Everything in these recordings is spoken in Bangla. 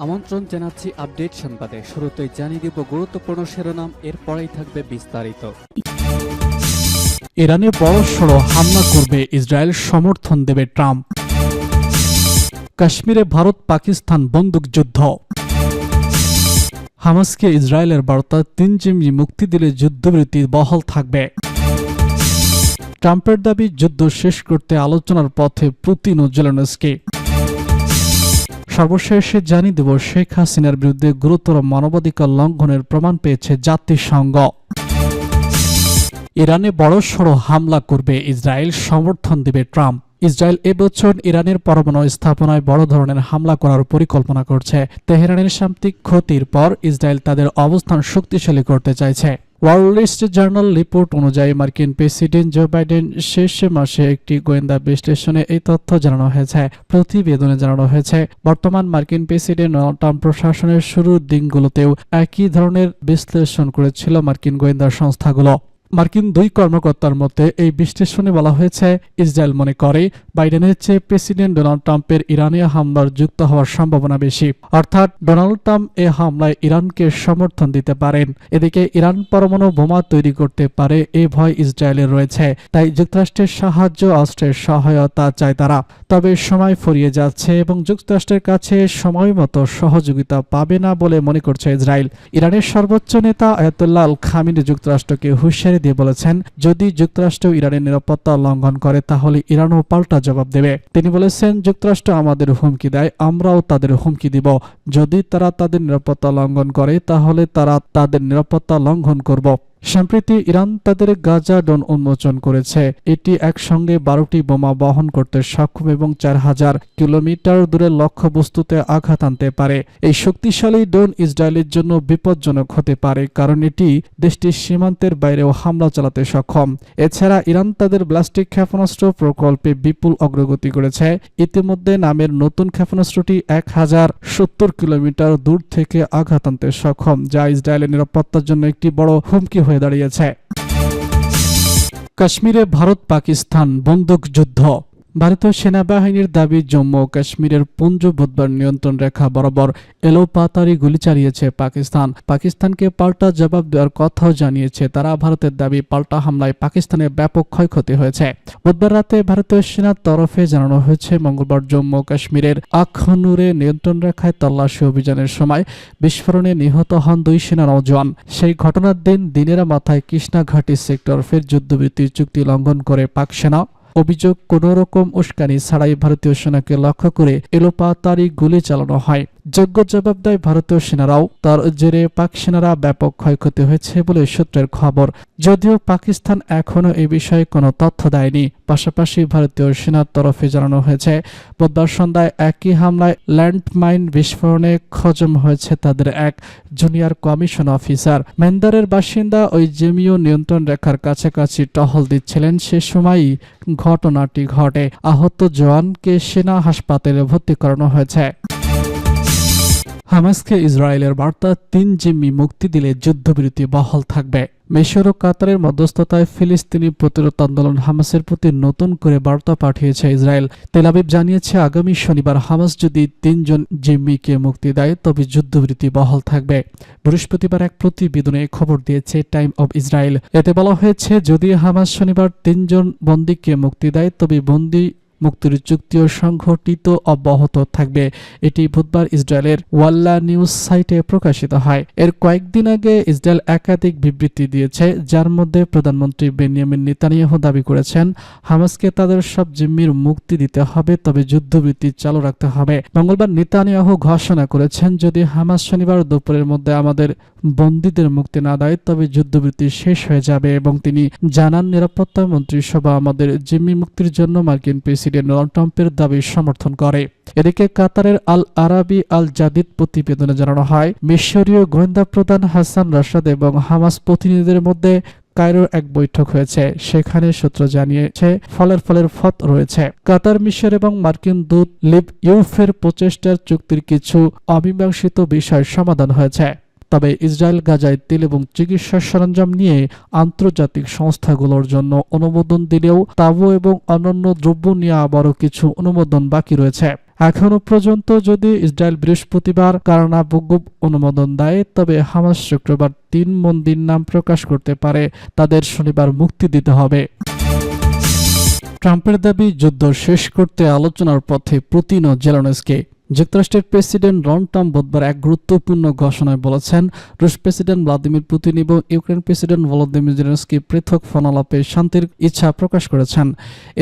আমন্ত্রণ জানাচ্ছি আপডেট সংবাদে। শুরুতেই জানিয়ে দিব গুরুত্বপূর্ণ শিরোনাম, এরপরেই থাকবে বিস্তারিত। ইরানে বড়সড় হামলা করবে ইসরায়েল, সমর্থন দেবে ট্রাম্প। কাশ্মীরে ভারত পাকিস্তান বন্দুকযুদ্ধ। হামাসকে ইসরায়েলের বার্তা, 3 জিম্মি মুক্তি দিলে যুদ্ধবিরতি বহাল থাকবে। ট্রাম্পের দাবি, যুদ্ধ শেষ করতে আলোচনার পথে পুতিন ও জেলেনস্কি। সর্বশেষে জানিয়ে দেব শেখ হাসিনার বিরুদ্ধে গুরুতর মানবাধিকার লঙ্ঘনের প্রমাণ পেয়েছে জাতিসংঘ। ইরানে বড়সড় হামলা করবে ইসরায়েল, সমর্থন দেবে ট্রাম্প। ইসরায়েল এবছর ইরানের পরমাণু স্থাপনায় বড় ধরনের হামলা করার পরিকল্পনা করছে। তেহরানের সাম্প্রতিক ক্ষতির পর ইসরায়েল তাদের অবস্থান শক্তিশালী করতে চাইছে। ওয়ার্ল্ড স্ট্রিট জার্নাল রিপোর্ট অনুযায়ী মার্কিন প্রেসিডেন্ট জো বাইডেন শেষ মাসে একটি গোয়েন্দা বিশ্লেষণে এই তথ্য জানানো হয়েছে। প্রতিবেদনে জানানো হয়েছে, বর্তমান মার্কিন প্রেসিডেন্ট ডোনাল্ড ট্রাম্প প্রশাসনের শুরুর দিনগুলোতেও একই ধরনের বিশ্লেষণ করেছিল মার্কিন গোয়েন্দা সংস্থাগুলো। মার্কিন 2 কর্মকর্তার মধ্যে এই বিশ্লেষণে বলা হয়েছে, ইসরায়েল মনে করে বাইডেনের চেয়ে প্রেসিডেন্ট ডোনাল্ড ট্রাম্পের ইরানে হামলার যুক্ত হওয়ার সম্ভাবনা বেশি। অর্থাৎ ডোনাল্ড ট্রাম্প এ হামলায় ইরানকে সমর্থন দিতে পারেন। এদিকে ইরান পরমাণু বোমা তৈরি করতে পারে এ ভয় ইসরায়েলের রয়েছে। তাই যুক্তরাষ্ট্রের সাহায্য, অস্ত্রের সহায়তা চায় তারা। তবে সময় ফুরিয়ে যাচ্ছে এবং যুক্তরাষ্ট্রের কাছে সময় মতো সহযোগিতা পাবে না বলে মনে করছে ইসরায়েল। ইরানের সর্বোচ্চ নেতা আয়াতুল্লাহ আল খামিনি যুক্তরাষ্ট্রকে হুঁশিয়ারি দিয়ে বলেছেন, যদি যুক্তরাষ্ট্র ইরানের নিরাপত্তা লঙ্ঘন করে তাহলে ইরানও পাল্টা জবাব দেবে। তিনি বলেছেন, যুক্তরাষ্ট্র আমাদের হুমকি দেয়, আমরাও তাদের হুমকি দিব। যদি তারা তাদের নিরাপত্তা লঙ্ঘন করে তাহলে তারা তাদের নিরাপত্তা লঙ্ঘন করব। সম্প্রতি ইরান তাদের গাজা ড্রোন উন্মোচন করেছে। এটি একসঙ্গে 12টি বোমা বহন করতে সক্ষম এবং 4000 কিলোমিটার দূরের লক্ষ্যবস্তুতে আঘাত আনতে পারে। এই শক্তিশালী ড্রোন ইসরায়েলের জন্য বিপজ্জনক হতে পারে, কারণ এটি দেশটির সীমান্তের বাইরেও হামলা চালাতে সক্ষম। এছাড়া ইরান তাদের ব্যালিস্টিক ক্ষেপণাস্ত্র প্রকল্পে বিপুল অগ্রগতি করেছে। ইতিমধ্যে নামের নতুন ক্ষেপণাস্ত্রটি 1070 কিলোমিটার দূর থেকে আঘাত আনতে সক্ষম, যা ইসরায়েলের নিরাপত্তার জন্য একটি বড় হুমকি হয়ে দাঁড়িয়েছে। কাশ্মীরে ভারত পাকিস্তান বন্দুকযুদ্ধ। ভারতীয় সেনাবাহিনীর দাবি, জম্মু ও কাশ্মীরের পুঞ্জ বুধবার নিয়ন্ত্রণ রেখা বরাবর এলোপাতাড়ি গুলি চালিয়েছে পাকিস্তানকে পাল্টা জবাব দেওয়ার কথাও জানিয়েছে তারা। ভারতের দাবি, পাল্টা হামলায় পাকিস্তানের ব্যাপক ক্ষয়ক্ষতি হয়েছে। বুধবার রাতে ভারতীয় সেনার তরফে জানানো হয়েছে, মঙ্গলবার জম্মু ও কাশ্মীরের আখনুরে নিয়ন্ত্রণ রেখায় তল্লাশি অভিযানের সময় বিস্ফোরণে নিহত হন 2 সেনা নওজওয়ান। সেই ঘটনার দিনের মাথায় কৃষ্ণা ঘাটি সেক্টর ফের যুদ্ধবিরতির চুক্তি লঙ্ঘন করে পাক সেনা। অভিযোগ, কোনো রকম উস্কানি ছাড়াই ভারতীয় সেনাকে লক্ষ্য করে এলোপাতাড়ি গুলি চালানো হয়। যোগ্য জবাব দেয় ভারতীয় সেনারাও। তার জেরে পাক সেনারা ব্যাপক ক্ষয়ক্ষতি হয়েছে বলে সূত্রের খবর। যদিও পাকিস্তান এখনও এ বিষয়ে কোনো তথ্য দেয়নি। পাশাপাশি ভারতীয় সেনার তরফে জানানো হয়েছে, বুধবার সন্ধ্যায় একই হামলায় ল্যান্ডমাইন বিস্ফোরণে খজম হয়েছে তাদের এক জুনিয়র কমিশন অফিসার। মেন্দারের বাসিন্দা ওই জেমিও নিয়ন্ত্রণ রেখার কাছাকাছি টহল দিচ্ছিলেন। সে সময়ই ঘটনাটি ঘটে। আহত জওয়ানকে সেনা হাসপাতালে ভর্তি করানো হয়েছে। হামাসকে ইসরায়েলের বার্তা, 3 জিম্মি মুক্তি দিলে যুদ্ধবিরতি বহাল থাকবে। মিশর ও কাতারের মধ্যস্থতায় ফিলিস্তিনি প্রতিরোধ আন্দোলন হামাসের প্রতি নতুন করে বার্তা পাঠিয়েছে ইসরায়েল। তেল আবিব জানিয়েছে, আগামী শনিবার হামাস যদি 3 জন জিম্মিকে মুক্তি দেয় তবে যুদ্ধবিরতি বহাল থাকবে। বৃহস্পতিবার এক প্রতিবেদনে খবর দিয়েছে টাইম অব ইসরায়েল। এতে বলা হয়েছে, যদি হামাস শনিবার 3 জন বন্দীকে মুক্তি দেয় তবে বন্দী মুক্তির চুক্তিও সংঘটিত অব্যাহত থাকবে। এটি বুধবার ইসরায়েলের ওয়াল্লা নিউজ সাইটে প্রকাশিত হয়। এর কয়েকদিন আগে ইসরায়েল একাধিক বিবৃতি দিয়েছে, যার মধ্যে প্রধানমন্ত্রী বেনিয়ামিন নেতানিয়াহু দাবি করেছেন, হামাসকে তাদের সব জিম্মির মুক্তি দিতে হবে, তবে যুদ্ধবিরতি চালু রাখতে হবে। মঙ্গলবার নেতানিয়াহু ঘোষণা করেছেন, যদি হামাস শনিবার দুপুরের মধ্যে আমাদের বন্দীদের মুক্তি না দেয় তবে যুদ্ধবিরতি শেষ হয়ে যাবে। এবং তিনি জানান, নিরাপত্তা মন্ত্রিসভা আমাদের জিম্মি মুক্তির জন্য মার্কিন প্রেসিডেন্ট ডোনাল্ড ট্রাম্পের দাবি সমর্থন করে। এদিকে কাতারের আল আরাবি আল জাদিদ প্রতিবেদনে জানানো হয়, মিশরীয় গোয়েন্দা প্রধান হাসান রাশাদ এবং হামাস প্রতিনিধিদের মধ্যে কায়রোর এক বৈঠক হয়েছে। সেখানে সূত্র জানিয়েছে, ফলের ফত রয়েছে। কাতার, মিশর এবং মার্কিন দূত লিভ ইউফের প্রচেষ্টার চুক্তির কিছু অমীমাংসিত বিষয় সমাধান হয়েছে। তবে ইসরায়েল গাজায় তেল এবং চিকিৎসা সরঞ্জাম নিয়ে আন্তর্জাতিক সংস্থাগুলোর জন্য অনুমোদন দিলেও তাবু এবং অন্যান্য দ্রব্য নিয়ে আবারও কিছু অনুমোদন বাকি রয়েছে। এখনো পর্যন্ত যদি ইসরায়েল বৃহস্পতিবার কারানাবুগুব অনুমোদন দেয়, তবে হামাস শুক্রবার 3 বন্দীর নাম প্রকাশ করতে পারে। তাদের শনিবার মুক্তি দিতে হবে। ট্রাম্পের দাবি, যুদ্ধ শেষ করতে আলোচনার পথে পুতিন ও জেলেনস্কি। যুক্তরাষ্ট্রের প্রেসিডেন্ট ডোনাল্ড ট্রাম্প বুধবার এক গুরুত্বপূর্ণ ঘোষণায় বলেছেন, রুশ প্রেসিডেন্ট ভ্লাদিমির পুতিন এবং ইউক্রেন প্রেসিডেন্ট ভলোদিমির জেলেনস্কি পৃথক ফোনালাপে শান্তির ইচ্ছা প্রকাশ করেছেন।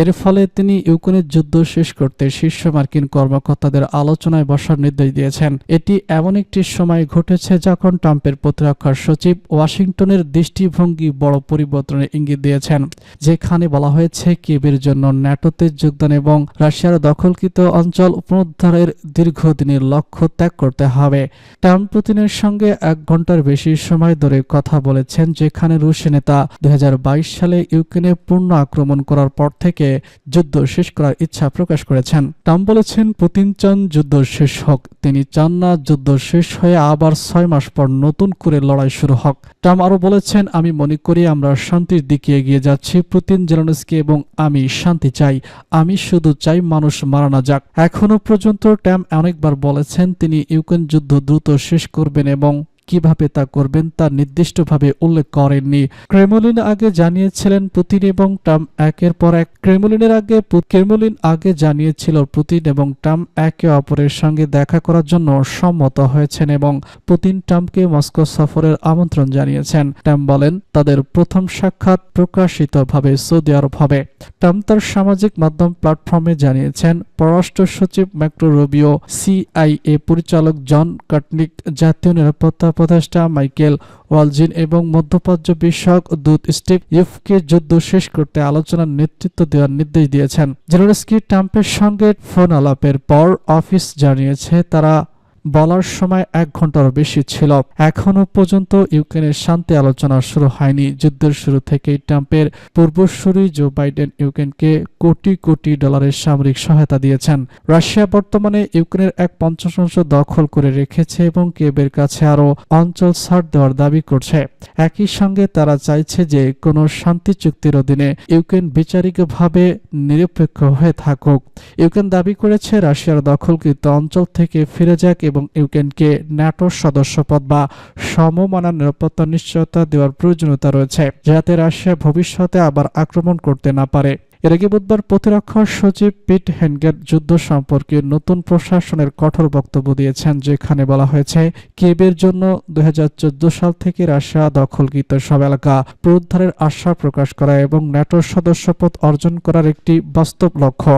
এর ফলে তিনি ইউক্রেনের যুদ্ধ শেষ করতে শীর্ষ মার্কিন কর্মকর্তাদের আলোচনায় বসার নির্দেশ দিয়েছেন। এটি এমন একটি সময় ঘটেছে যখন ট্রাম্পের প্রতিরক্ষা সচিব ওয়াশিংটনের দৃষ্টিভঙ্গি বড় পরিবর্তনের ইঙ্গিত দিয়েছেন, যেখানে বলা হয়েছে কিয়েভের জন্য ন্যাটোতে যোগদান এবং রাশিয়ার দখলকৃত অঞ্চল পুনরুদ্ধারের দীর্ঘদিনের লক্ষ্য ত্যাগ করতে হবে। ট্রাম্প পুতিনের সঙ্গে 1 ঘন্টার বেশি সময় ধরে কথা বলেছেন, যেখানে রুশ নেতা 2022 সালে ইউক্রেনে পূর্ণ আক্রমণ করার পর থেকে যুদ্ধ শেষ করার ইচ্ছা প্রকাশ করেছেন। ট্রাম্প বলেছেন, পুতিন চান যুদ্ধ শেষ হোক। তিনি চান না যুদ্ধ শেষ হয়ে আবার 6 মাস পর নতুন করে লড়াই শুরু হোক। ট্রাম্প আরও বলেছেন, আমি মনে করি আমরা শান্তির দিকে এগিয়ে যাচ্ছি। পুতিন, জেলেনস্কি এবং আমি শান্তি চাই। আমি শুধু চাই মানুষ মারা না যাক। এখনো পর্যন্ত ট্রাম্প অনেকবার বলেছেন তিনি ইউক্রেন যুদ্ধ দ্রুত শেষ করবেন এবং কিভাবে তা করবেন তা নির্দিষ্টভাবে উল্লেখ করেননি। ক্রেমলিন আগে জানিয়েছিলেন পুতিন এবং ট্রাম্প একের পর এক ক্রেমলিন আগে জানিয়েছিল পুতিন এবং ট্রাম্প একে অপরের সঙ্গে দেখা করার জন্য সম্মত হয়েছেন এবং পুতিন ট্রাম্পকে মস্কো সফরের আমন্ত্রণ জানিয়েছেন। ট্রাম্প বলেন, তাদের প্রথম সাক্ষাৎ প্রকাশিতভাবে সৌদি আরব হবে। ট্রাম্প তার সামাজিক মাধ্যম প্ল্যাটফর্মে জানিয়েছেন, পররাষ্ট্র সচিব মার্কো রুবিও, CIA পরিচালক জন কাটনিক, জাতীয় নিরাপত্তা উপদেষ্টা মাইকেল ওয়ালজিন এবং মধ্যপ্রাচ্য বিষয়ক দূত স্টিভ ইউফকে যুদ্ধ শেষ করতে আলোচনার নেতৃত্ব দেওয়ার নির্দেশ দিয়েছেন। জেলেনস্কি ট্রাম্পের সঙ্গে ফোন আলাপের পর অফিস জানিয়েছে, তারা বলার সময় 1 ঘন্টারও বেশি ছিল। এখনো পর্যন্ত ইউক্রেনের শান্তি আলোচনা শুরু হয়নি। যুদ্ধের শুরু থেকেই ট্রাম্পের পূর্বসূরি জো বাইডেন ইউক্রেনকে কোটি কোটি ডলারের সামরিক সহায়তা দিয়েছেন। রাশিয়া বর্তমানে ইউক্রেনের 1/5 দখল করে রেখেছে এবং কিয়েভের কাছে আরও অঞ্চল ছাড় দেওয়ার দাবি করছে। একই সঙ্গে তারা চাইছে যে কোনো শান্তি চুক্তির অধীনে ইউক্রেন বিচারিকভাবে নিরপেক্ষ হয়ে থাকুক। ইউক্রেন দাবি করেছে রাশিয়ার দখলকৃত অঞ্চল থেকে ফিরে যাক এবং ইউক্রেনকে ন্যাটোর সদস্যপদ বা সমমানের নিরাপত্তা নিশ্চয়তা দেওয়ার প্রয়োজনীয়তা রয়েছে, যাতে রাশিয়া ভবিষ্যতে আবার আক্রমণ করতে না পারে। এর আগে বুধবার প্রতিরক্ষা সচিব পিট হেনগেট যুদ্ধ সম্পর্কে নতুন প্রশাসনের কঠোর বক্তব্য দিয়েছেন, যেখানে বলা হয়েছে কিয়েভের জন্য 2014 সাল থেকে রাশিয়া দখলকৃত সব এলাকা পুনরুদ্ধারের আশা প্রকাশ করা এবং ন্যাটোর সদস্যপদ অর্জন করার একটি বাস্তব লক্ষ্য।